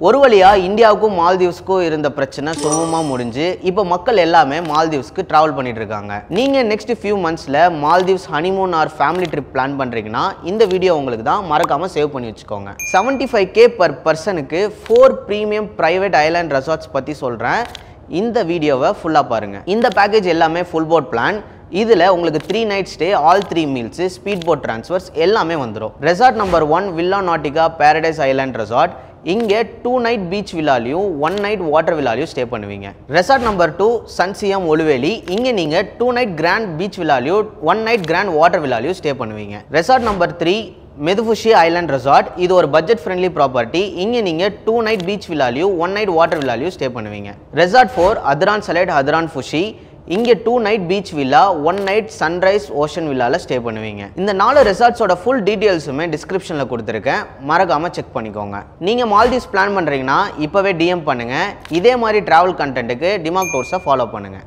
ஒரு வழியா இந்தியாவுக்கும் மால்தீவ்ஸ்க்கும் இருந்த பிரச்சனை சுலபமா முடிஞ்சு இப்போ மக்கள் எல்லாமே மால்தீவ்ஸ்க்கு டிராவல் பண்ணிட்டு இருக்காங்க. நீங்க நெக்ஸ்ட் ஃபியூ மந்த்ஸ்ல Maldives honeymoon or family trip plan பண்றீங்கன்னா இந்த வீடியோ உங்களுக்கு தான், மறக்காம சேவ் பண்ணி வச்சுக்கோங்க. 75K per பர்சனுக்கு 4 பிரீமியம் பிரைவேட் ஐலாண்ட் ரெசார்ட்ஸ் பத்தி சொல்றேன். இந்த வீடியோவை ஃபுல்லா பாருங்க. இந்த பேக்கேஜ் எல்லாமே ஃபுல் போட் பிளான். இதில் உங்களுக்கு 3 night stay, all 3 meals, speed boat transfers எல்லாமே வந்துடும். Resort number 1 Villa Nautica Paradise Island Resort. இங்கே 2 night பீச் வில்லாலையும் 1 night வாட்டர் வில்லாலையும் ஸ்டே பண்ணுவீங்க. Resort number 2 Sun Siyam Olhuveli. இங்கே நீங்கள் 2 night கிராண்ட் பீச் வில்லாலையும் 1 night கிராண்ட் வாட்டர் வில்லாலையும் ஸ்டே பண்ணுவீங்க. Resort number 3 Medhufushi island resort. இது ஒரு பட்ஜெட் ஃப்ரெண்ட்லி ப்ராப்பர்ட்டி. இங்கே நீங்கள் 2 night பீச் வில்லாலையும் 1 night வாட்டர் வில்லாலையும் ஸ்டே பண்ணுவீங்க. ரெசார்ட் 4 ஹத்ரான் சலேட் ஹத்ரான் ஃபுஷி. இங்கே 2 night beach villa, 1 night sunrise ocean வில்லால ஸ்டே பண்ணுவீங்க. இந்த 4 ரெசார்ட்ஸோட ஃபுல் டீடைல்ஸுமே டிஸ்கிரிப்ஷனில் கொடுத்துருக்கேன், மறக்காம செக் பண்ணிக்கோங்க. நீங்கள் மால்தீவ்ஸ் பிளான் பண்ணுறீங்கன்னா இப்போவே DM பண்ணுங்க. இதே மாதிரி டிராவல் கண்டென்ட்டுக்கு டிமாக் டூர்ஸை ஃபாலோ பண்ணுங்க.